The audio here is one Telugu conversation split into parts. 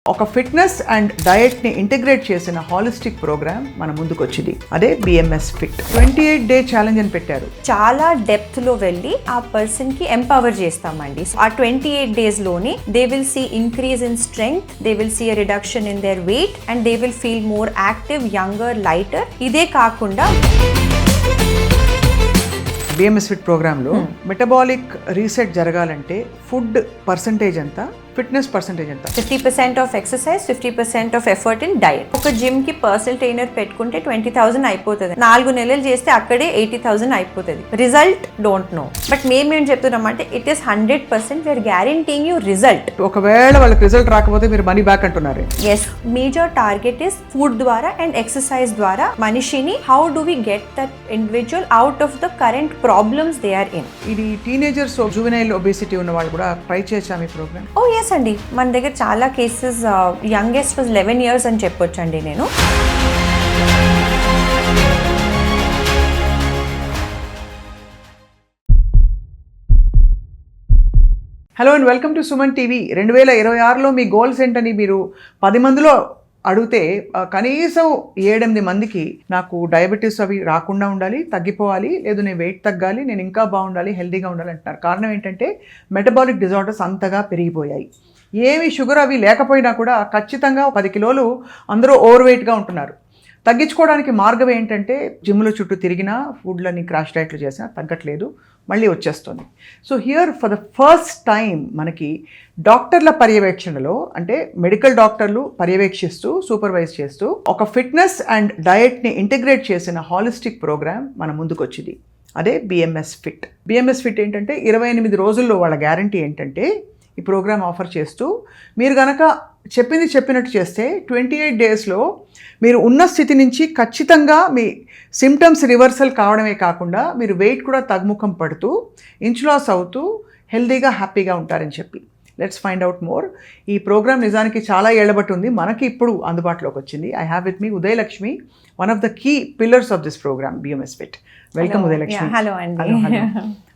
ఒక ఫిట్నెస్ అండ్ డయట్ని ఇంటిగ్రేట్ చేసిన హాలిస్టిక్ ప్రోగ్రామ్ మన ముందుకు వచ్చింది. అదే బిఎంఎస్ ఫిట్ 28 డే ఛాలెంజ్ అని పెట్టారు. చాలా డెప్త్ లో వెళ్ళి ఆ పర్సన్ కి ఎంపవర్ చేస్తామండి. ఆ 28 days లోని they will see increase in strength, they will see reduction in their weight and they will feel more active, younger, lighter. ఇదే కాకుండా బిఎంఎస్ ఫిట్ ప్రోగ్రాంలో మెటబాలిక్ రీసెట్ జరగాలంటే ఫుడ్ పర్సంటేజ్ ఎంత, ఫిట్నెస్ పర్సంటేజ్ ఎంత? 50% of exercise, 50% of effort in diet. ఒక జిమ్ కి పర్సనల్ ట్రైనర్ పెట్టుకుంటే 20,000 అయిపోతుంది. 4 నెలలు చేస్తే అక్కడే 80,000 అయిపోతుంది. రిజల్ట్ డోంట్ నో, బట్ మేమేం చెప్తున్నామంటే it is 100% we're guaranteeing you result. ఒకవేళ వాళ్ళకి రిజల్ట్ రాకపోతే మీరు మనీ బ్యాక్ అంటున్నారు. Yes, major target is food ద్వారా అండ్ ఎక్సర్సైజ్ ద్వారా మనిషిని how do we get that individual out of the current problems they are in. ఇది టీనేజర్స్ జువెనైల్ ఒబేసిటీ ఉన్న వాళ్ళు కూడా ట్రై చేయొచ్చా మీ ప్రోగ్రామ్? ఓ ఎస్ అండి, మన దగ్గర చాలా కేసెస్ యంగెస్ట్ వాజ్ 11 years అని చెప్పొచ్చండి నేను. Hello and welcome to Suman TV. 2026లో మీ గోల్స్ ఏంటని మీరు 10 మందిలో అడిగితే కనీసం 7-8 మందికి నాకు డయాబెటీస్ అవి రాకుండా ఉండాలి, తగ్గిపోవాలి, లేదు నేను వెయిట్ తగ్గాలి, నేను ఇంకా బాగుండాలి, హెల్తీగా ఉండాలి అంటున్నారు. కారణం ఏంటంటే మెటబాలిక్ డిజార్డర్స్ అంతగా పెరిగిపోయాయి. ఏమి షుగర్ అవి లేకపోయినా కూడా ఖచ్చితంగా 10 కిలోలు అందరూ ఓవర్ వెయిట్గా ఉంటున్నారు. తగ్గించుకోవడానికి మార్గం ఏంటంటే జిమ్ల చుట్టూ తిరిగినా, ఫుడ్లని క్రాష్ డైట్లు చేసినా తగ్గట్లేదు, మళ్ళీ వచ్చేస్తుంది. So here for the first time మనకి డాక్టర్ల పర్యవేక్షణలో, అంటే మెడికల్ డాక్టర్లు పర్యవేక్షిస్తూ సూపర్వైజ్ చేస్తూ ఒక ఫిట్నెస్ అండ్ డయట్ని ఇంటిగ్రేట్ చేసిన హాలిస్టిక్ ప్రోగ్రామ్ మన ముందుకు వచ్చింది. అదే బిఎంఎస్ ఫిట్. బిఎంఎస్ ఫిట్ ఏంటంటే 28 రోజుల్లో వాళ్ళ గ్యారంటీ ఏంటంటే ఈ ప్రోగ్రామ్ ఆఫర్ చేస్తూ మీరు కనుక చెప్పినట్టు చేస్తే 28 డేస్లో మీరు ఉన్న స్థితి నుంచి ఖచ్చితంగా మీ సిమ్టమ్స్ రివర్సల్ కావడమే కాకుండా మీరు వెయిట్ కూడా తగ్గుముఖం పడుతూ ఇంచ్ లాస్ అవుతూ హెల్తీగా హ్యాపీగా ఉంటారని చెప్పి. Let's find out more. ఈ ప్రోగ్రామ్ నిజానికి చాలా ఏళ్లబట్టి ఉంది, మనకి ఇప్పుడు అందుబాటులోకి వచ్చింది. I have with me Udayalakshmi, one of the key pillars of this programme BMS fit. Welcome Udayalakshmi. Hello అండి.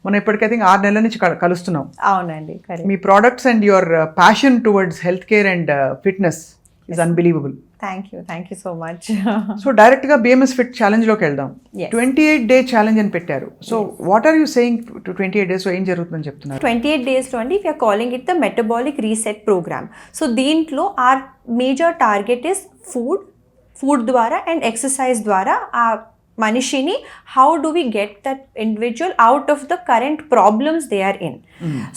మనం ఇప్పటికైతే 6 నెలల నుంచి కలుస్తున్నాం. అవునండి. మీ products and your passion towards health care and fitness is unbelievable. Thank you so much. So డైరెక్ట్గా బిఎంఎస్ ఫిట్ ఛాలెంజ్లోకి వెళ్దాం. 28 డే ఛాలెంజ్ అని పెట్టారు. So what are you saying 28 డేస్లో ఏం జరుగుతుందని చెప్తున్నారు? 28 daysలో అండి we're calling it the metabolic reset programme. So దీంట్లో our major target is food ద్వారా అండ్ ఎక్సర్సైజ్ ద్వారా ఆ మనిషిని how do we get that individual out of the current problems they are in.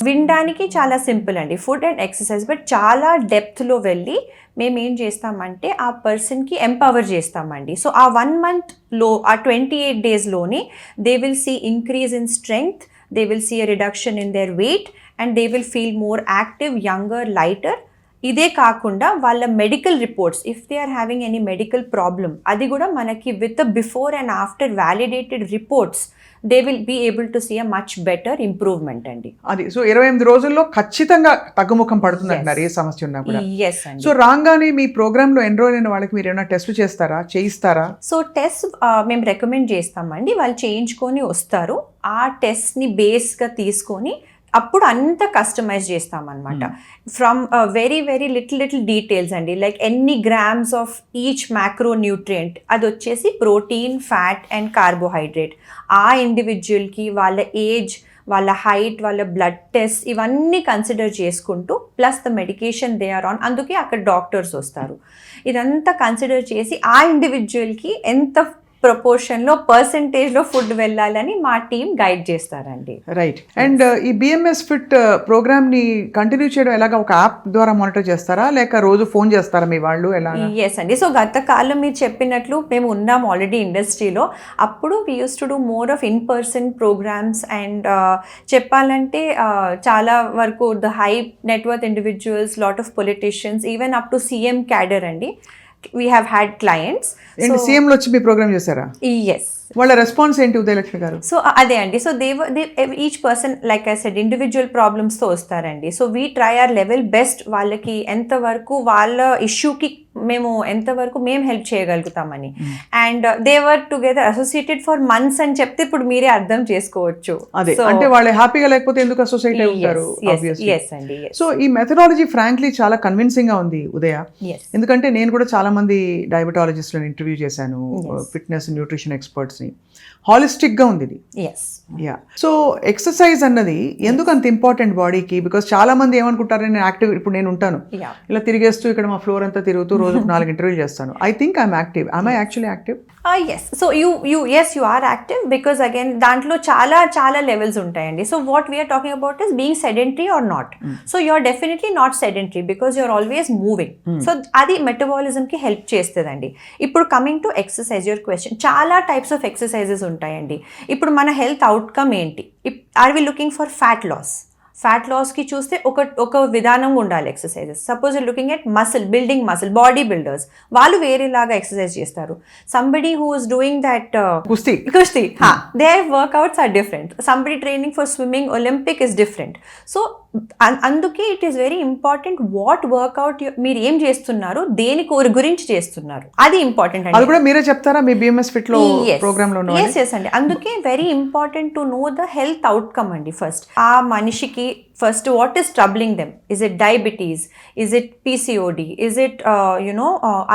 వినడానికి చాలా సింపుల్ అండి, ఫుడ్ అండ్ ఎక్సర్సైజ్, బట్ చాలా డెప్త్లో వెళ్ళి మేము ఏం చేస్తామంటే ఆ పర్సన్కి ఎంపవర్ చేస్తామండి. సో ఆ 1 monthలో, ఆ 28 daysలోని they will see increase in strength, they will see reduction in their weight and they will feel more active, younger, lighter. ఇదే కాకుండా వాళ్ళ medical reports, if they are having any medical problem, అది కూడా మనకి with before and after validated reports they will be able to see a much better improvement అండి. అది సో 28 రోజుల్లో ఖచ్చితంగా తగ్గుముఖం పడుతుంది అంటున్నారు, ఏ సమస్య ఉన్నా కూడా. ఎస్ అండి. సో రాగానే మీ ప్రోగ్రాంలో ఎన్రోల్ అయిన వాళ్ళకి మీరు ఏమైనా టెస్ట్ చేయిస్తారా? సో టెస్ట్ మేము రికమెండ్ చేస్తామండి, వాళ్ళు చేయించుకొని వస్తారు. ఆ టెస్ట్ని బేస్గా తీసుకొని అప్పుడు అంతా కస్టమైజ్ చేస్తామన్నమాట. From very very little details అండి, లైక్ ఎన్ని grams of each macro nutrient, అది వచ్చేసి ప్రోటీన్, ఫ్యాట్ అండ్ కార్బోహైడ్రేట్. ఆ ఇండివిజువల్కి వాళ్ళ ఏజ్, వాళ్ళ హైట్, వాళ్ళ బ్లడ్ టెస్ట్ ఇవన్నీ కన్సిడర్ చేసుకుంటూ plus the medication they are on, అందుకే అక్కడ డాక్టర్స్ వస్తారు. ఇదంతా కన్సిడర్ చేసి ఆ ఇండివిజువల్కి ఎంత ప్రపోర్షన్లో, పర్సంటేజ్లో ఫుడ్ వెళ్ళాలని మా టీం గైడ్ చేస్తారండి. రైట్. అండ్ ఈ బిఎంఎస్ ఫిట్ ప్రోగ్రామ్ని కంటిన్యూ చేయడం ఎలాగా? ఒక యాప్ ద్వారా మానిటర్ చేస్తారా, లేక రోజు ఫోన్ చేస్తారా మీ వాళ్ళు, ఎలా? ఎస్ అండి. సో గత కాలం మీరు చెప్పినట్లు మేము ఉన్నాం ఆల్రెడీ ఇండస్ట్రీలో. అప్పుడు we use to do more of in person programs and చెప్పాలంటే చాలా వరకు the high net worth individuals, lot of politicians, even up to CM cadre అండి. We have had clients. సీఎంలో వచ్చి మీ ప్రోగ్రామ్ చేశారా? Yes. వాళ్ళ రెస్పాన్స్ ఏంటి ఉదయలక్ష్మి గారు? సో అదే అండి. So they each person, like I said, individual ప్రాబ్లమ్స్తో వస్తారండి. So we try our level best వాళ్ళకి ఎంతవరకు వాళ్ళ ఇష్యూకి మేము ఎంతవరకు మేము హెల్ప్ చేయగలుగుతామని. And they were together associated for months అని చెప్తే ఇప్పుడు మీరే అర్థం చేసుకోవచ్చు. అదే అంటే వాళ్ళు హ్యాపీగా లేకపోతే ఎందుకు అసోసియేట్ అయి ఉంటారు. సో ఈ మెథడాలజీ ఫ్రాంక్లీ చాలా కన్విన్సింగ్ గా ఉంది ఉదయ. ఎందుకంటే నేను కూడా చాలా మంది డయాబెటాలజిస్ట్లను ఇంటర్వ్యూ చేశాను, ఫిట్నెస్ న్యూట్రిషన్ ఎక్స్పర్ట్స్ ని. హాలిస్టిక్ గా ఉంది ఇది. యా. సో ఎక్సర్సైజ్ అన్నది ఎందుకు అంత ఇంపార్టెంట్ బాడీకి? బికాస్ చాలా మంది ఏమనుకుంటారు, నేను యాక్టివ్, ఇప్పుడు నేను ఉంటాను ఇలా తిరిగేస్తూ ఇక్కడ మా ఫ్లోర్ అంతా తిరుగుతూ రోజుకు 4 ఇంటర్వ్యూలు చేస్తాను. I think I'm active. I actually active? Yes. So you are active because again దాంట్లో చాలా లెవెల్స్ ఉంటాయండి. So what we're talking about is being sedentary or not. So you're definitely not sedentary because you're always moving. So అది మెటబాలిజంకి హెల్ప్ చేస్తుందండి. ఇప్పుడు coming to exercise, your question, చాలా టైప్స్ ఆఫ్ ఎక్సర్సైజెస్ ఉంటాయండి. ఇప్పుడు మన హెల్త్ అవుట్కమ్ ఏంటి? Are we looking for fat loss? Fat లాస్కి చూస్తే ఒక విధానంగా ఉండాలి exercises. Suppose looking at muscle, building muscle, body builders, వాళ్ళు వేరేలాగా ఎక్సర్సైజ్ చేస్తారు. Somebody who is doing that కుస్తీ, their workouts are different. Somebody training for swimming, Olympic is different. So అందుకే it is very important what workout మీరు ఏం చేస్తున్నారు, దేని గురించి చేస్తున్నారు, అది ఇంపార్టెంట్ అండి. అది కూడా మీరే చెప్తారా మీ బిఎంఎస్ ఫిట్ లో ప్రోగ్రామ్ లో? ఎస్ అండి. అందుకే very important to know the health outcome అండి. ఫస్ట్ ఆ మనిషికి first what is troubling them? Is it diabetes? Is it PCOD? Is it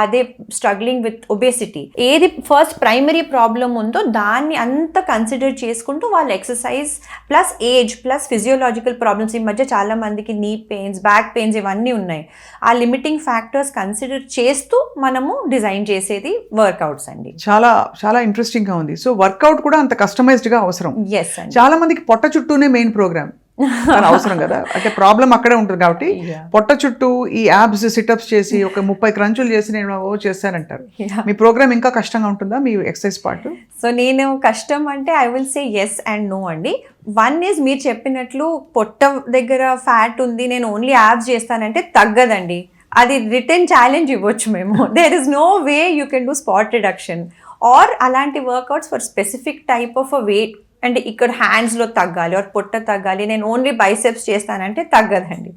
అదే స్ట్రగ్లింగ్ విత్ ఒబేసిటీ? ఏది ఫస్ట్ ప్రైమరీ ప్రాబ్లం ఉందో దాన్ని అంతా కన్సిడర్ చేసుకుంటూ వాళ్ళు exercise plus age plus physiological problems, ఈ మధ్య చాలా మందికి నీ పెయిన్స్, బ్యాక్ పెయిన్స్ ఇవన్నీ ఉన్నాయి. ఆ లిమిటింగ్ ఫ్యాక్టర్స్ కన్సిడర్ చేస్తూ మనము డిజైన్ చేసేది వర్కౌట్స్ అండి. చాలా చాలా ఇంట్రెస్టింగ్ గా ఉంది. సో వర్కౌట్ కూడా అంత కస్టమైజ్డ్ గా అవసరం. ఎస్ అండి. చాలా మందికి పొట్ట చుట్టూనే మెయిన్ ప్రోగ్రామ్ అవసరం కదా, అంటే ప్రాబ్లం అక్కడే ఉంటుంది కాబట్టి పొట్ట చుట్టూ ఈ యాబ్స్ సిటప్స్ చేసి ఒక 30 క్రంచులు చేసి నేను చేస్తానంటారు. మీ ప్రోగ్రామ్ ఇంకా కష్టంగా ఉంటుందా మీ ఎక్సర్సైజ్ పార్ట్? సో నేను కష్టం అంటే I will say yes and no అండి. వన్ ఈజ్ మీరు చెప్పినట్లు పొట్ట దగ్గర ఫ్యాట్ ఉంది, నేను ఓన్లీ యాబ్స్ చేస్తానంటే తగ్గదండి. అది రిటర్న్ ఛాలెంజ్ ఇవ్వచ్చు మేము. There is no way you can do spot reduction or అలాంటి workouts for specific type of a weight. అంటే ఇక్కడ హ్యాండ్స్లో తగ్గాలి ఆర్ పొట్ట తగ్గాలి, నేను ఓన్లీ బైసెప్స్ చేస్తానంటే తగ్గదండి.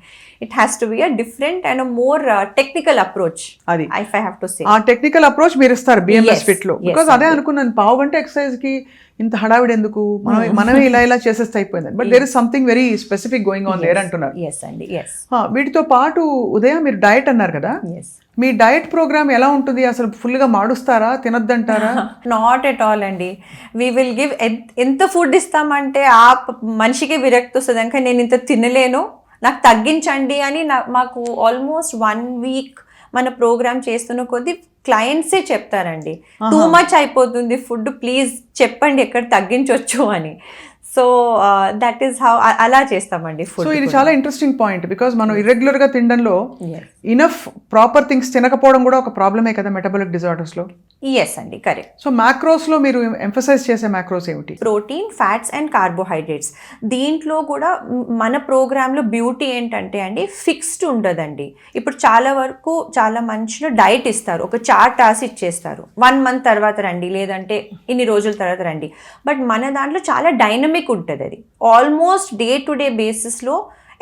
It has to be a different and more technical approach. అది ఐ హ్యావ్ టు సే ఆ టెక్నికల్ అప్రోచ్ మీరు ఇస్తారు బిఎంఎస్ ఫిట్ లో. బికాజ్ అదే అనుకున్నాను, పావు గంట ఎక్సర్సైజ్ కి ఇంత హడావిడి ఎందుకు, మనమే ఇలా చేసేస్తే అయిపోయింది. But there is something very specific going on there అంటున్నారు. వీటితో పాటు ఉదయం మీరు డయట్ అన్నారు కదా, మీ డయట్ ప్రోగ్రామ్ ఎలా ఉంటుంది? అసలు ఫుల్గా మాడుస్తారా, తినొద్దంటారా? నాట్ ఎట్ ఆల్ అండి. వీ విల్ గివ్ ఎంత ఫుడ్ ఇస్తామంటే ఆ మనిషికి విరక్తి వస్తుంది. ఇంకా నేను ఇంత తినలేను, నాకు తగ్గించండి అని మాకు ఆల్మోస్ట్ 1 వీక్ మన ప్రోగ్రామ్ చేస్తున్న కొద్దీ క్లయింట్సే చెప్తారండి, టూ మచ్ అయిపోతుంది ఫుడ్, ప్లీజ్ చెప్పండి ఎక్కడ తగ్గించవచ్చు అని. సో దట్ ఈస్ హౌ అలా చేస్తామండి ఫుడ్. సో ఇది చాలా ఇంట్రెస్టింగ్ పాయింట్. బికాజ్ మనం ఇర్రెగ్యులర్ గా తినడంలో ఇనఫ్ ప్రాపర్ థింగ్స్ తినకపోవడం కూడా ఒక ప్రాబ్లమే కదా మెటబాలిక్ డిజార్డర్స్ లో. ఎస్ అండి, కరెక్ట్. సో మ్యాక్రోస్ లో మీరు ఎంఫసైజ్ చేసే మ్యాక్రోస్ ఏమిటి? Protein, fats and carbohydrates. దీంట్లో కూడా మన ప్రోగ్రాంలో బ్యూటీ ఏంటంటే అండి ఫిక్స్డ్ ఉండదండి. ఇప్పుడు చాలా వరకు చాలా మంచిగా డైట్ ఇస్తారు, ఒక చార్ట్ రాసి ఇచ్చేస్తారు, 1 month తర్వాత రండి లేదంటే ఇన్ని రోజుల తర్వాత రండి. బట్ మన దాంట్లో చాలా డైనమిక్ ఉంటుంది. అది ఆల్మోస్ట్ డే టు డే బేసిస్లో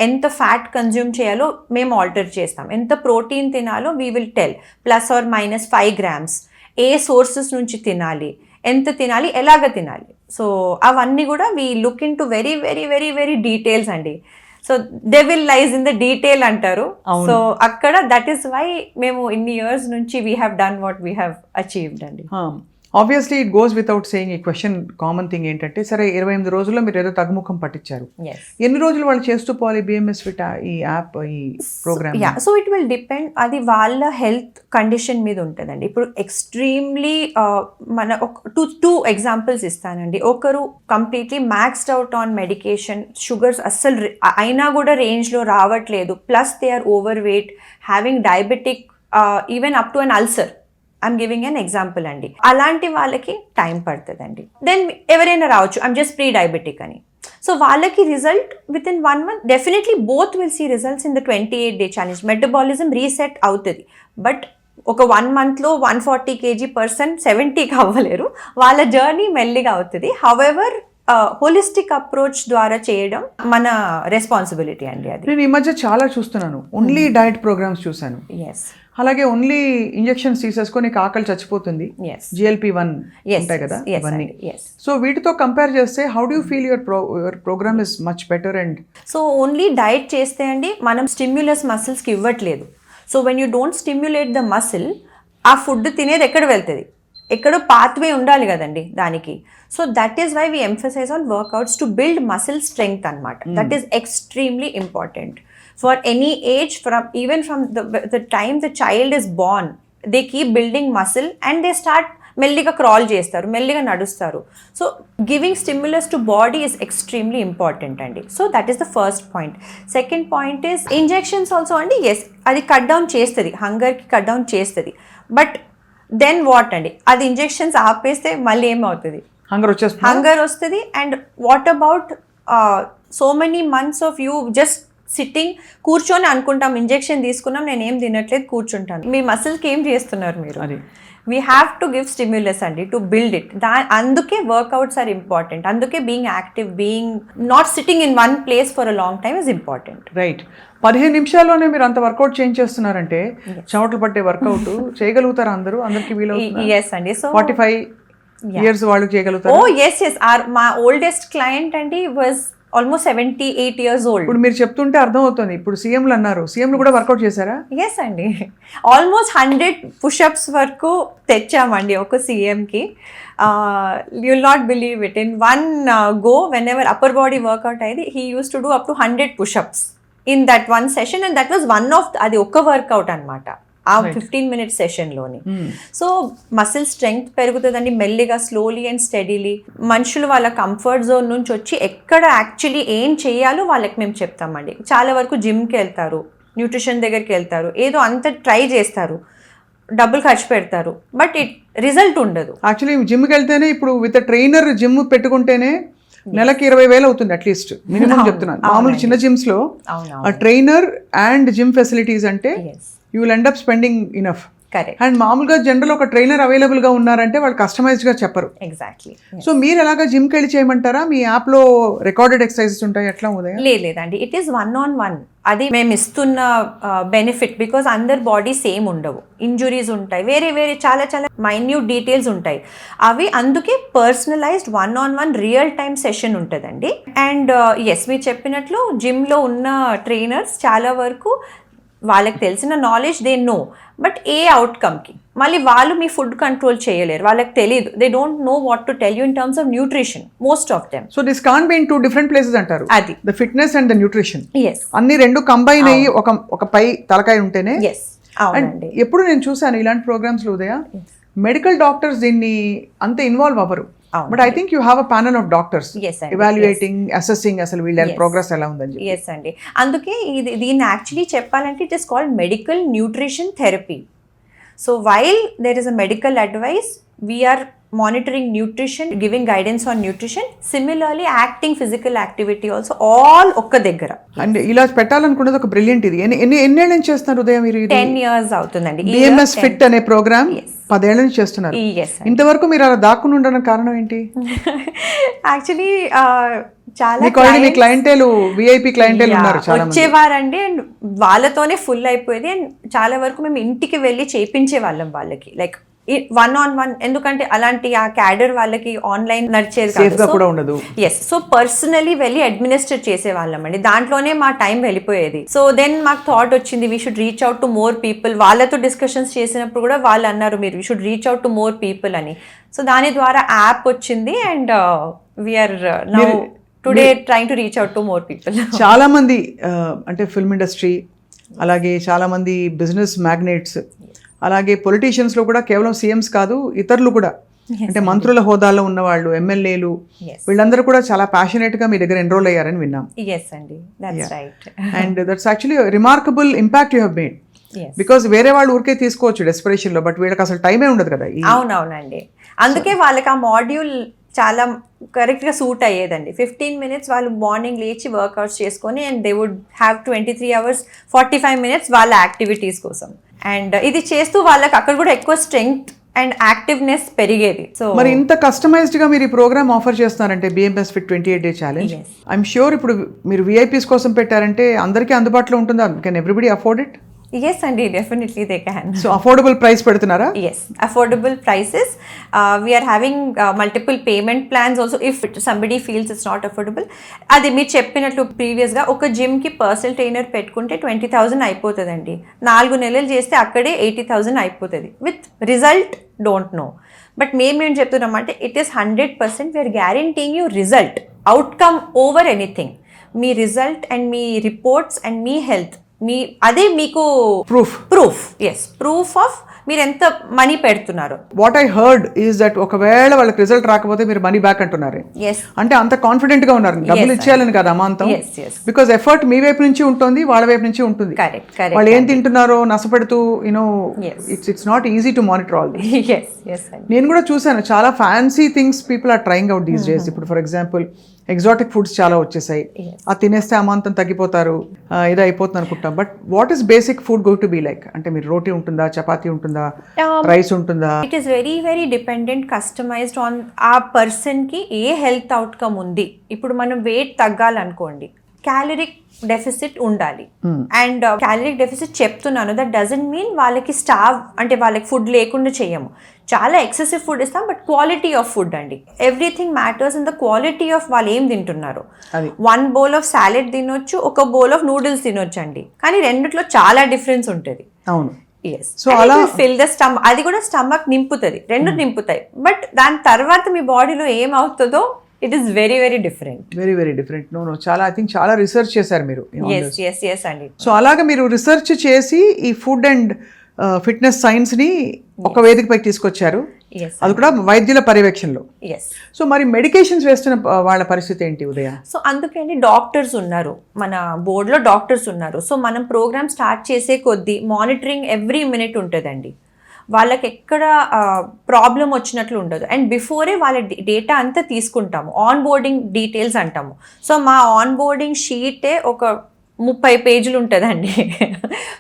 ఎంత ఫ్యాట్ కన్జ్యూమ్ చేయాలో మేము ఆల్టర్ చేస్తాం, ఎంత ప్రోటీన్ తినాలో వీ విల్ టెల్, ±5 grams, ఏ సోర్సెస్ నుంచి తినాలి, ఎంత తినాలి, ఎలాగ తినాలి. సో అవన్నీ కూడా we look in to very very very very details అండి. So devil lies in the detail అంటారు. సో అక్కడ దట్ ఈస్ వై మేము ఇన్ని ఇయర్స్ నుంచి we have done what we have achieved అండి. Obviously it goes without saying. ఈ క్వశ్చన్ కామన్ థింగ్ ఏంటంటే, సరే 28 రోజుల్లో మీరు ఏదో తగ్గుముఖం పట్టించారు, ఎన్ని రోజులు వాళ్ళు చేస్తూ పోవాలి బిఎంఎస్ ఫిట్ ఈ యాప్ ఈ programme? So it will depend, అది వాళ్ళ హెల్త్ కండిషన్ మీద ఉంటుందండి. ఇప్పుడు ఎక్స్ట్రీమ్లీ మన టూ ఎగ్జాంపుల్స్ ఇస్తానండి. ఒకరు completely maxed out on medication, sugars అస్సలు అయినా కూడా రేంజ్లో రావట్లేదు, plus they are over weight, having diabetic, even up to an ulcer. I'm giving an example అండి. అలాంటి వాళ్ళకి టైం పడుతుందండి. దెన్ ఎవరైనా రావచ్చు, ఐమ్ జస్ట్ ప్రీ డయాబెటిక్ అని. సో వాళ్ళకి result within 1 month, definitely both will see results in the 28-day challenge. Metabolism reset అవుతుంది. బట్ ఒక 1 monthలో 140 kg పర్సన్ 70కి అవ్వలేరు, వాళ్ళ జర్నీ మెల్లిగా అవుతుంది. హౌఎవర్ హోలిస్టిక్ అప్రోచ్ ద్వారా చేయడం మన రెస్పాన్సిబిలిటీ అండి అది. నేను ఈ మధ్య చాలా చూస్తున్నాను, ఓన్లీ డయట్ ప్రోగ్రామ్స్ చూశాను. ఎస్ అలాగే ఓన్లీ ఇంజెక్షన్స్ తీసేసుకొని ఆకలి చచ్చిపోతుంది, ఎస్ GLP-1 ఉంటాయి కదా ఇవన్నీ. సో వీటితో కంపేర్ చేస్తే how do feel your program is much better? And so only diet చేస్తే అండి మనం స్టిమ్యులస్ మసిల్స్కి ఇవ్వట్లేదు. So when you don't stimulate the muscle, ఆ ఫుడ్ తినేది ఎక్కడ వెళ్తుంది, ఎక్కడో పాత్వే ఉండాలి కదండి దానికి. So that is why we emphasize on workouts to build muscle strength అనమాట. That is extremely important for any age, even from the time the child is born, they keep building muscle and they start మెల్లిగా క్రాల్ చేస్తారు, మెల్లిగా నడుస్తారు. So giving stimulus to body is extremely important అండి. So that is the first point. Second point is injections also అండి. ఎస్, అది కట్ డౌన్ చేస్తుంది, హంగర్కి కట్ డౌన్ చేస్తుంది. బట్ దెన్ వాట్ అండి, అది ఇంజెక్షన్స్ ఆపేస్తే మళ్ళీ ఏమవుతుంది, హంగర్ వస్తుంది. And what about so many months of you just sitting, కూర్చొని అనుకుంటాం ఇంజెక్షన్ తీసుకున్నాం, నేను ఏం తినట్లేదు, కూర్చుంటాను. మీ మసిల్కి ఏం చేస్తున్నారు మీరు? We have to give stimulus అండి టు బిల్డ్ ఇట్. అందుకే వర్కౌట్స్ ఆర్ ఇంపార్టెంట్. అందుకే being active, being not sitting in one place for a long time is important. Right. 15 నిమిషాల్లోనే మీరు అంత వర్కౌట్ చేయించేస్తున్నారంటే చెమటలు పట్టే వర్కౌట్ చేయగలుగుతారా అందరూ? అందరికి వీలవుతుందా? ఎస్ అండి. సో 45 years వాళ్ళు చేయగలుగుతారు? ఓ ఎస్ ఎస్. మా ఓల్డెస్ట్ క్లయింట్ అండి వాజ్ ఆల్మోస్ట్ 78 years old. ఇప్పుడు మీరు చెప్తుంటే అర్థం అవుతుంది. ఇప్పుడు సీఎంలు అన్నారు, సీఎంలు కూడా వర్కౌట్ చేశారా? ఎస్ అండి. ఆల్మోస్ట్ 100 పుషప్స్ వరకు తెచ్చామండి ఒక సీఎంకి. You will not believe it, in one go whenever upper body workout అయ్యేది, he use to do up to 100 pushups in that one session. And that was one of అది ఒక్క వర్కౌట్ అనమాట ఆ 15 minute సెషన్లోని. సో మసిల్ స్ట్రెంగ్త్ పెరుగుతుందండి మెల్లిగా, స్లోలీ అండ్ స్టడీలీ. మనుషులు వాళ్ళ కంఫర్ట్ జోన్ నుంచి వచ్చి ఎక్కడ యాక్చువల్లీ ఏం చేయాలో వాళ్ళకి మేము చెప్తామండి. చాలా వరకు జిమ్కి వెళ్తారు, న్యూట్రిషన్ దగ్గరికి వెళ్తారు, ఏదో అంత ట్రై చేస్తారు, డబ్బులు ఖర్చు పెడతారు, బట్ రిజల్ట్ ఉండదు. యాక్చువల్లీ జిమ్కి వెళ్తేనే ఇప్పుడు విత్ ట్రైనర్ జిమ్ పెట్టుకుంటేనే నెలకి 20,000 అవుతుంది అట్లీస్ట్, మినిమం చెప్తున్నాను. మామూలు చిన్న జిమ్స్ లో ట్రైనర్ అండ్ జిమ్ ఫెసిలిటీస్ అంటే you will end up spending enough. And మామూలుగా జనరల్ ఒక ట్రైనర్ అవైలబుల్ గా ఉన్నారంటే వాళ్ళు కస్టమైజ్డ్ గా చెప్పరు. ఎగ్జాక్ట్లీ. సో మీరు ఎలాగా జిమ్కి వెళ్ళి చేయమంటారా? మీ యాప్ లో రికార్డెడ్ ఎక్సర్సైజెస్ ఉంటాయి, ఎట్లా ఉదయం? లేదండి, ఇట్ ఈస్ 1-on-1. అది మేము ఇస్తున్న బెనిఫిట్. బికాజ్ అందరి బాడీ సేమ్ ఉండవు, ఇంజురీస్ ఉంటాయి, వేరే వేరే చాలా చాలా మైన్యూట్ డీటెయిల్స్ ఉంటాయి. అవి అందుకే personalised 1-on-1 real time session ఉంటుందండి. అండ్ ఎస్, మీరు చెప్పినట్లు జిమ్లో ఉన్న ట్రైనర్స్ చాలా వరకు వాళ్ళకి తెలిసిన knowledge they know, but a అవుట్కమ్కి మళ్ళీ వాళ్ళు మీ ఫుడ్ కంట్రోల్ చేయలేరు, వాళ్ళకి తెలియదు. They don't know what to tell you in terms of nutrition, most of them. So this can't be in 2 different places అంటారు. అది the fitness and the nutrition yes, అన్ని రెండు కంబైన్ అయ్యి ఒక పై తలకాయ ఉంటేనే. ఎస్ అవునండి. ఎప్పుడు నేను చూసాను ఇలాంటి ప్రోగ్రామ్స్ లో ఉదయ, మెడికల్ డాక్టర్స్ దీన్ని అంత ఇన్వాల్వ్ అవ్వరు. But I think you have a panel of doctors evaluating, assessing అసలు వీళ్ళ ప్రోగ్రెస్ ఎలా ఉందని. ఎస్ అండి. అందుకే దీన్ని యాక్చువల్లీ చెప్పాలంటే it is called medical nutrition therapy. So while there is a medical advice, we are monitoring nutrition, giving guidance on nutrition, similarly acting physical activity also, all ఒక్క దగ్గర. అండ్ ఇలా పెట్టాలనుకున్నది ఒక బ్రిలియంట్. ఇది ఎన్నేళ్ళ నుంచి చేస్తున్నారు ఉదయం మీరు? 10 years అవుతుందండి. BMS ఫిట్ అనే ప్రోగ్రామ్ 10 ఏళ్ల నుంచి చేస్తున్నారు. ఇంతవరకు మీరు అలా దాక్కుని ఉండడానికి కారణం ఏంటి? యాక్చువల్లీ చాలా మీ క్లయింటేలు VIP క్లయింటేలు ఉన్నారు, చాలా వచ్చేవారండి. అండ్ వాళ్ళతోనే ఫుల్ అయిపోయేది. అండ్ చాలా వరకు మేము ఇంటికి వెళ్ళి చేయించే వాళ్ళం వాళ్ళకి, లైక్ 1-on-1. ఎందుకంటే అలాంటి ఆ క్యాడర్ వాళ్ళకి ఆన్లైన్ నడిచేది ఉండదు. ఎస్, సో పర్సనలీ వెళ్ళి అడ్మినిస్టర్ చేసేవాళ్ళం అండి. దాంట్లోనే మా టైం వెళ్ళిపోయేది. సో దెన్ మాకు థాట్ వచ్చింది, we should reach out to more people. వాళ్ళతో డిస్కషన్స్ చేసినప్పుడు కూడా వాళ్ళు అన్నారు, మీరు we should reach out to more people అని. సో దాని ద్వారా యాప్ వచ్చింది. And we are now today trying to reach out to more people. చాలా మంది అంటే ఫిల్మ్ ఇండస్ట్రీ, అలాగే చాలా మంది బిజినెస్ మ్యాగ్నెట్స్, అలాగే పొలిటీషియన్స్ లో కూడా కేవలం సీఎంస్ కాదు, ఇతరులు కూడా, అంటే మంత్రుల హోదాలో ఉన్న వాళ్ళు, ఎమ్మెల్యేలు, వీళ్ళందరూ కూడా చాలా ప్యాషనేట్ గా మీ దగ్గర ఎన్రోల్ అయ్యారని విన్నాం. And that's actually remarkable impact you have made. Because వేరే వాళ్ళు ఊరికే తీసుకోవచ్చు డెస్పరేషన్ లో, బట్ వీళ్ళకి అసలు టైమే ఉండదు కదా. అవునవునండి. అందుకే వాళ్ళకి ఆ మాడ్యూల్ చాలా కరెక్ట్గా సూట్ అయ్యేదండి. 15 minutes వాళ్ళు మార్నింగ్ లేచి వర్కౌట్స్ చేసుకొని, and they would have 23 hours 45 minutes వాళ్ళ యాక్టివిటీస్ కోసం. అండ్ ఇది చేస్తూ వాళ్ళకి అక్కడ కూడా ఎక్కువ స్ట్రెంగ్త్ అండ్ యాక్టివ్నెస్ పెరిగేది. సో మరి ఇంత కస్టమైజ్డ్ గా మీరు ఈ ప్రోగ్రామ్ ఆఫర్ చేస్తున్నారంటే BMS Fit 28 Day challenge, I'm sure ఇప్పుడు మీరు VIPs కోసం పెట్టారంటే అందరికీ అందుబాటులో ఉంటుందా? Can everybody afford it? yes అండి, definitely they can. So affordable price పెడుతున్నారా? yes, affordable prices. We are having multiple payment plans also if somebody feels it's not affordable. అది మీరు చెప్పినట్లు ప్రీవియస్గా ఒక జిమ్కి పర్సనల్ ట్రైనర్ పెట్టుకుంటే 20,000 అయిపోతుందండి. 4 నెలలు చేస్తే అక్కడే 80,000 అయిపోతుంది. With result don't know. But మేమేం చెప్తున్నామంటే it is 100% we're guaranteeing you result, outcome over anything. మీ రిజల్ట్ అండ్ మీ రిపోర్ట్స్ అండ్ మీ హెల్త్, మీ అదే మీకు ప్రూఫ్ ఎస్, ప్రూఫ్ ఆఫ్ మీరు ఎంత మనీ పెడుతున్నారు. What I heard is that ఒకవేళ వాళ్ళకి రిజల్ట్ రాకపోతే మీరు మనీ బ్యాక్ అంటున్నారు. అంటే అంత కాన్ఫిడెంట్ గా ఉన్నారు, డబ్బులు ఇచ్చేయాలని కదా అమాంతం. బికాస్ ఎఫర్ట్ మీ వైపు నుంచి ఉంటుంది, వాళ్ళ వైపు నుంచి ఉంటుంది. వాళ్ళు ఏం తింటున్నారో నష్టపెడుతూ you know it's not easy to monitor all this. నేను కూడా చూసాను చాలా fancy things people are trying out these days. ఇప్పుడు ఫర్ ఎగ్జాంపుల్ ఎగ్జాటిక్ ఫుడ్స్ చాలా వచ్చేసాయి, అది తినేస్తే అమాంతం తగ్గిపోతారు, ఇది అయిపోతుంది అనుకుంటాం. But what is basic food going to be like? అంటే మీరు రోటీ ఉంటుందా, చపాతీ ఉంటుందా, రైస్ ఉంటుందా? It is very very dependent, customized on ఆ పర్సన్కి ఏ హెల్త్ అవుట్కమ్ ఉంది. ఇప్పుడు మనం వెయిట్ తగ్గాలనుకోండి, క్యాలరిక్ డెఫిసిట్ ఉండాలి. అండ్ క్యాలరిక్ డెఫిసిట్ చెప్తున్నాను, దట్ డజంట్ మీన్ వాళ్ళకి స్టావ్ అంటే వాళ్ళకి ఫుడ్ లేకుండా చేయము. చాలా ఎక్సెసివ్ ఫుడ్ ఇస్తాం, బట్ క్వాలిటీ ఆఫ్ ఫుడ్ అండి. Everything matters in the quality of వాళ్ళు ఏం తింటున్నారు. 1 bowl ఆఫ్ సాలెడ్ తినొచ్చు, 1 bowl ఆఫ్ నూడిల్స్ తినొచ్చు అండి, కానీ రెండిట్లో చాలా డిఫరెన్స్ ఉంటుంది. అవును. సో అలా ఫిల్ ద స్టమక్, అది కూడా స్టమక్ నింపుతుంది, రెండు నింపుతాయి. బట్ దాని తర్వాత మీ బాడీలో ఏం అవుతుందో it is very very different. Very different. No చాలా ఐ థింక్ చాలా రీసెర్చ్ చేశారు మీరు. ఎస్ అండి. సో అలాగే మీరు రీసెర్చ్ చేసి ఈ ఫుడ్ అండ్ ఫిట్నెస్ సైన్స్ ని ఒక వేదికపై తీసుకొచ్చారు, అది కూడా వైద్యుల పర్యవేక్షణలో. సో మరి మెడికేషన్స్ వేస్తున్న వాళ్ళ పరిస్థితి ఏంటి ఉదయ? సో అందుకని డాక్టర్స్ ఉన్నారు, మన బోర్డులో డాక్టర్స్ ఉన్నారు. సో మనం ప్రోగ్రామ్ స్టార్ట్ చేసే కొద్దీ మానిటరింగ్ ఎవ్రీ మినిట్ ఉంటుందండి. వాళ్ళకి ఎక్కడ ప్రాబ్లం వచ్చినట్లు ఉండదు. అండ్ బిఫోరే వాళ్ళ డేటా అంతా తీసుకుంటాము, ఆన్ బోర్డింగ్ డీటెయిల్స్ అంటాము. సో మా ఆన్ బోర్డింగ్ షీటే ఒక 30 పేజీలు ఉంటుందండి.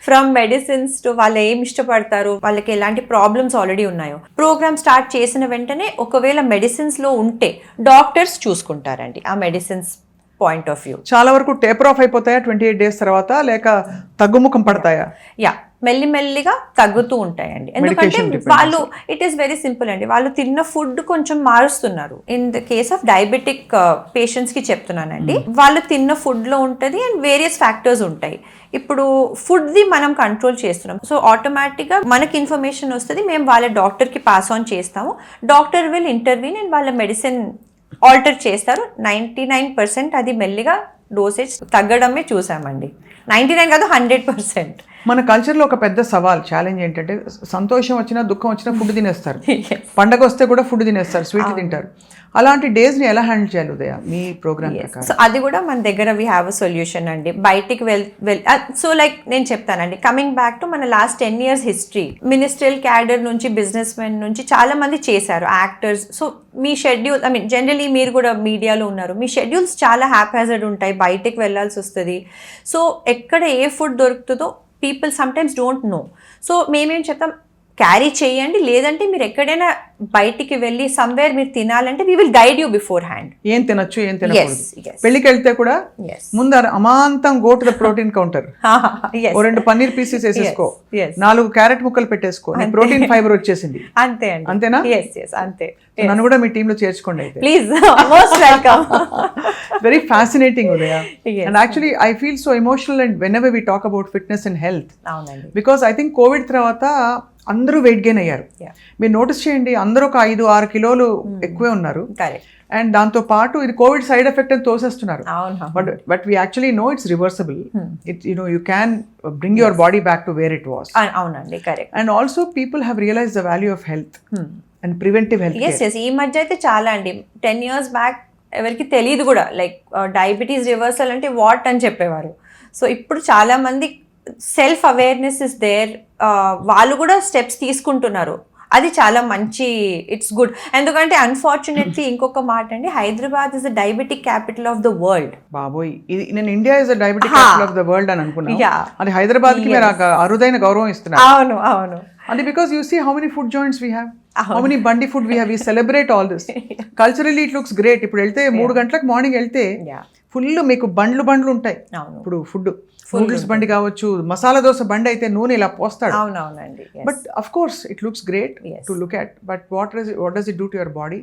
ఫ్రమ్ మెడిసిన్స్ టు వాళ్ళు ఏం ఇష్టపడతారు, వాళ్ళకి ఎలాంటి ప్రాబ్లమ్స్ ఆల్రెడీ ఉన్నాయో. ప్రోగ్రామ్ స్టార్ట్ చేసిన వెంటనే ఒకవేళ మెడిసిన్స్లో ఉంటే డాక్టర్స్ చూసుకుంటారండి ఆ మెడిసిన్స్ పాయింట్ ఆఫ్ వ్యూ. చాలా వరకు టేపర్ ఆఫ్ అయిపోతాయా 28 days తర్వాత, లేక తగ్గుముఖం పడతాయా? మెల్లిమెల్లిగా తగ్గుతూ ఉంటాయండి. ఎందుకంటే వాళ్ళు ఇట్ ఈస్ వెరీ సింపుల్ అండి, వాళ్ళు తిన్న ఫుడ్ కొంచెం మారుస్తున్నారు. In the case of diabetic పేషెంట్స్కి చెప్తున్నానండి, వాళ్ళు తిన్న ఫుడ్లో ఉంటుంది అండ్ వేరియస్ ఫ్యాక్టర్స్ ఉంటాయి. ఇప్పుడు ఫుడ్ది మనం కంట్రోల్ చేస్తున్నాం, సో ఆటోమేటిక్గా మనకి ఇన్ఫర్మేషన్ వస్తుంది, మేము వాళ్ళ డాక్టర్కి పాస్ ఆన్ చేస్తాము. డాక్టర్ విల్ ఇంటర్వ్యూన్ అండ్ వాళ్ళ మెడిసిన్ ఆల్టర్ చేస్తారు. 99% అది మెల్లిగా డోసేజ్ తగ్గడమే చూసామండి. 99 కాదు, 100%. మన కల్చర్లో ఒక పెద్ద సవాల్ ఛాలెంజ్ ఏంటంటే సంతోషం వచ్చినా దుఃఖం వచ్చినా ఫుడ్ తినేస్తారు, పండగ వస్తే కూడా ఫుడ్ తినేస్తారు, స్వీట్ తింటారు. అలాంటి డేస్ని ఎలా హ్యాండిల్ చేయాలి ఉదయ మీ ప్రోగ్రామ్ ప్రకారం? సో అది కూడా మన దగ్గర వీ హ్యావ్ అ సొల్యూషన్ అండి. బయటికి సో లైక్ నేను చెప్తానండి, కమింగ్ బ్యాక్ టు మన last 10 years history, ministerial cadre నుంచి బిజినెస్ మెన్ నుంచి చాలా మంది చేశారు, actors. So me schedule, I mean generally మీరు కూడా మీడియాలో ఉన్నారు, మీ షెడ్యూల్స్ చాలా హ్యాపీహజర్డ్ ఉంటాయి, బయటికి వెళ్ళాల్సి వస్తుంది. సో ఎక్కడ ఏ ఫుడ్ దొరుకుతుందో people sometimes don't know. So మేమేం చెప్తాం, క్యారీ చేయండి, లేదంటే మీరు ఎక్కడైనా బయటికి వెళ్ళి సమ్వేర్ మీరు తినాలంటే we will guide you beforehand. ఏం తినొచ్చు ఏం తినకూడదు. పెళ్లికి వెళ్తే కూడా ముందు అమాంతం go to the protein counter, 2 paneer pieces వేసేసుకో, 4 క్యారెట్ ముక్కలు పెట్టేసుకో, ప్రోటీన్ ఫైబర్ వచ్చేసింది. అంతే అండి. అంతేనా? అంతే. నన్ను కూడా మీ టీమ్ లో చేర్చుకోండి అయితే, please. Most welcome. Very fascinating Udaya. And actually I feel so emotional and whenever we talk about fitness and health, because I think COVID తర్వాత అందరూ వెయిట్ గెయిన్ అయ్యారు. మీరు నోటీస్ చేయండి, అందరూ ఒక 5-6 కిలోలు ఎక్కువే ఉన్నారు. అండ్ దాంతో పాటు ఇది కోవిడ్ సైడ్ ఎఫెక్ట్ అని తోసేస్తున్నారు. But we actually know it's reversible. You can bring your body back to where it was. అవునండి, correct. And also people have realize the value of health and preventive health. ఈ మధ్య అయితే చాలా అండి. 10 years బ్యాక్ ఎవరికి తెలియదు కూడా, లైక్ డయాబెటీస్ రివర్సల్ అంటే వాట్ అని చెప్పేవారు. సో ఇప్పుడు చాలా మంది సెల్ఫ్ అవేర్నెస్ ఇస్ దేర్, వాళ్ళు కూడా స్టెప్స్ తీసుకుంటున్నారు. అది చాలా మంచి, ఇట్స్ గుడ్. ఎందుకంటే అన్ఫార్చునేట్లీ ఇంకొక మాట అండి, Hyderabad is the diabetic capital of the world. బాబోయ్, ఇది నేను India is the diabetic capital of the world అని అనుకున్నా. అది హైదరాబాద్ కి మీరు అరుదైన గౌరవం ఇస్తున్నారు. అవును. And because you see how many food joints we have. How many బండి food we have we celebrate all this culturally it looks great. ఇప్పుడు వెళ్తే 3 గంటలకు మార్నింగ్ వెళ్తే ఫుల్ మీకు బండ్లు ఉంటాయి. ఇప్పుడు ఫుడ్ నూడిల్స్ బండి కావచ్చు, మసాలా దోశ బండి అయితే నూనె ఇలా పోస్తాడు. అవునవునండి. But of course it looks great to look at, but what does it do to your body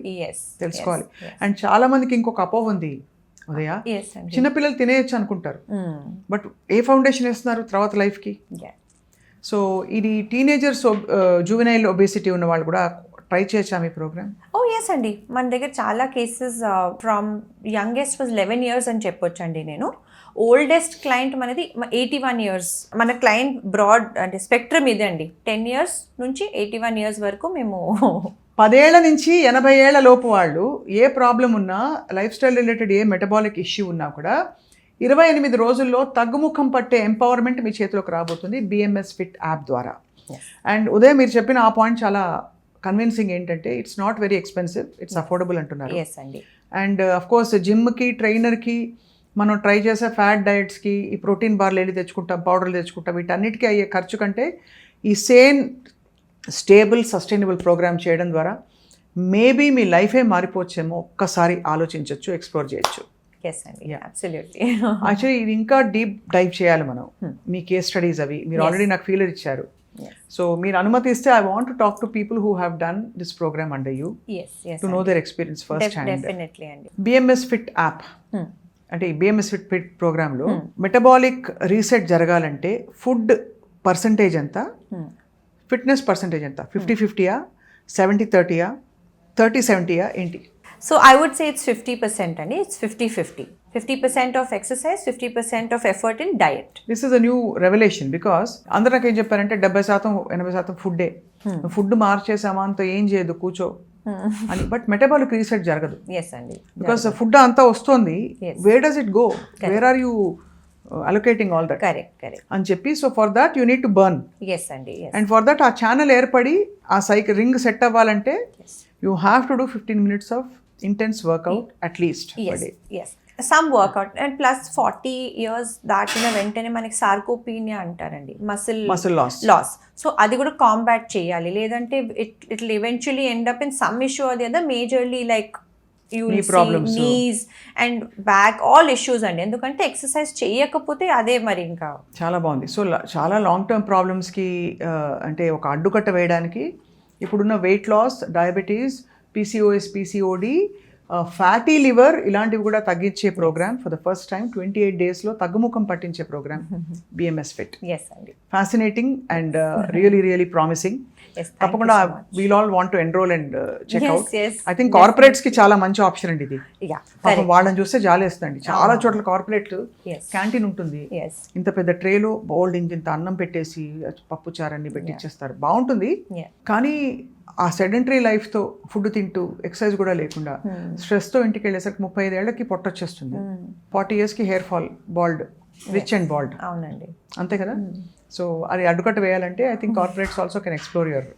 తెలుసుకోవాలి. అండ్ చాలా మందికి ఇంకొక అపోహ ఉంది ఉదయ, చిన్నపిల్లలు తినేయచ్చు అనుకుంటారు, బట్ ఏ ఫౌండేషన్ వేస్తున్నారు తర్వాత లైఫ్కి. సో ఇది టీనేజర్స్ జువెనైల్ ఒబేసిటీ ఉన్న వాళ్ళు కూడా ట్రై చేయొచ్చా మీ ప్రోగ్రామ్? ఎస్ అండి, మన దగ్గర చాలా cases from youngest was 11 years అని చెప్పొచ్చండి. నేను ఓల్డెస్ట్ క్లయింట్ మనది 81 years. మన క్లయింట్ బ్రాడ్ అంటే స్పెక్ట్రమ్ ఇదే అండి, 10 years నుంచి 81 years వరకు మేము 10 ఏళ్ల నుంచి 80 ఏళ్ల లోపు వాళ్ళు ఏ ప్రాబ్లం ఉన్నా, లైఫ్ స్టైల్ రిలేటెడ్ ఏ మెటబాలిక్ ఇష్యూ ఉన్నా కూడా 28 రోజుల్లో తగ్గుముఖం పట్టే ఎంపవర్మెంట్ మీ చేతిలోకి రాబోతుంది బిఎంఎస్ ఫిట్ యాప్ ద్వారా. అండ్ ఉదయం మీరు చెప్పిన ఆ పాయింట్ చాలా కన్విన్సింగ్ ఏంటంటే it's not very expensive, it's affordable అంటున్నారు. అండ్ అఫ్ కోర్స్ జిమ్కి, ట్రైనర్కి, మనం ట్రై చేసే ఫ్యాట్ డయట్స్కి, ఈ ప్రోటీన్ బార్లు వెళ్ళి తెచ్చుకుంటాం, పౌడర్లు తెచ్చుకుంటాం, వీటన్నిటికీ అయ్యే ఖర్చు కంటే ఈ స్టేబుల్ సస్టైనబుల్ ప్రోగ్రామ్ చేయడం ద్వారా మేబీ మీ లైఫే మారిపోవచ్చేమో. ఒక్కసారి ఆలోచించవచ్చు, ఎక్స్ప్లోర్ చేయొచ్చు. యాక్చువల్లీ ఇది ఇంకా డీప్ డైవ్ చేయాలి మనం. మీ కేస్ స్టడీస్ అవి మీరు ఆల్రెడీ నాకు ఫీలర్ ఇచ్చారు. సో మీరు అనుమతి ఇస్తే I want to talk to people who have done this programme under you to know their experience first hand. BMS fit app అంటే ఈ బిఎంఎస్ ఫిట్ ప్రోగ్రాంలో మెటబాలిక్ రీసెట్ జరగాలంటే ఫుడ్ పర్సంటేజ్ ఎంత, ఫిట్నెస్ పర్సంటేజ్ ఎంత, 50-50యా, 70-30యా, 30-70యా ఏంటి? So I would say it's 50% and it's 50-50. 50% of exercise, 50% of effort in diet. This is a new revelation because అందరూ నాకు ఏం చెప్పారంటే 70%-80% ఫుడ్డే, ఫుడ్ మార్చేసామా అంత ఏం చేయదు కూర్చో అని. బట్ మెటబాలిక్ రీసెట్ జరగదు. బికాస్ ఫుడ్ అంతా వస్తుంది, where does it go, where are you allocating all that అని చెప్పి. So for that you need to burn. And for that ఆ ఛానల్ ఏర్పడి ఆ సైకిల్ రింగ్ సెట్ అవ్వాలంటే you have to do 15 minutes of intense workout at least per day. Some workout and plus 40 years దాటిన వెంటనే మనకి సార్కోపీనియా అంటారండి, మసిల్ లాస్. సో అది కూడా కాంబాట్ చేయాలి, లేదంటే it will eventually end up in some issue అది అదే majorly like knees and back all issues అండి. ఎందుకంటే ఎక్సర్సైజ్ చేయకపోతే అదే మరి ఇంకా. చాలా బాగుంది. సో చాలా లాంగ్ టర్మ్ ప్రాబ్లమ్స్కి అంటే ఒక అడ్డుకట్ట వేయడానికి ఇప్పుడున్న weight loss, diabetes, PCOS, PCOD, fatty liver ఇలాంటివి కూడా తగ్గించే program for the first time 28 daysలో తగ్గుముఖం పట్టించే program BMS fit. Fascinating and really promising. తప్పకుండా we'll all want to enroll and check out. I think corporates కి చాలా మంచి ఆప్షన్ అండి ఇది. పాపం వాళ్ళని చూస్తే జాలేస్తుందండి. చాలా చోట్ల కార్పొరేట్ క్యాంటీన్ ఉంటుంది, ఇంత పెద్ద ట్రేలో బౌల్డ్ ఇంత అన్నం పెట్టేసి పప్పు చారన్ని పెట్టి ఇచ్చేస్తారు, బాగుంటుంది. కానీ ఆ సెడెంటరీ లైఫ్తో ఫుడ్ తింటూ ఎక్సర్సైజ్ కూడా లేకుండా స్ట్రెస్తో ఇంటికి వెళ్ళేసరికి 35 ఏళ్ళకి పొట్టొచ్చేస్తుంది, 40 yearsకి hair fall, bald, rich and bald. అవునండి, అంతే కదా. సో అది అడ్డుకట్ట వేయాలంటే I think corporates also can explore your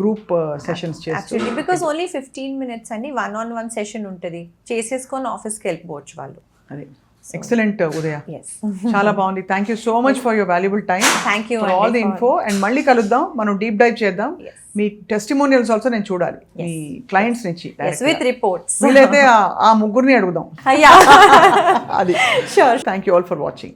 group sessions చేస్తూ. బికాస్ ఓన్లీ 15 minutes అండి, 1-on-1 సెషన్ ఉంటుంది, చేసేసుకొని ఆఫీస్కి వెళ్ళిపోవచ్చు వాళ్ళు. అది ఎక్సలెంట్ ఉదయ, చాలా బాగుంది. Thank you so much for your valuable time, for all the info. And మళ్ళీ కలుద్దాం, మనం డీప్ డైవ్ చేద్దాం. మీ టెస్టిమోనియల్స్ ఆల్సో నేను చూడాలి మీ క్లయింట్స్ నుంచి, విత్ రిపోర్ట్స్. వీలైతే ఆ ముగ్గురిని అడుగుదాం. అది thank you all for watching.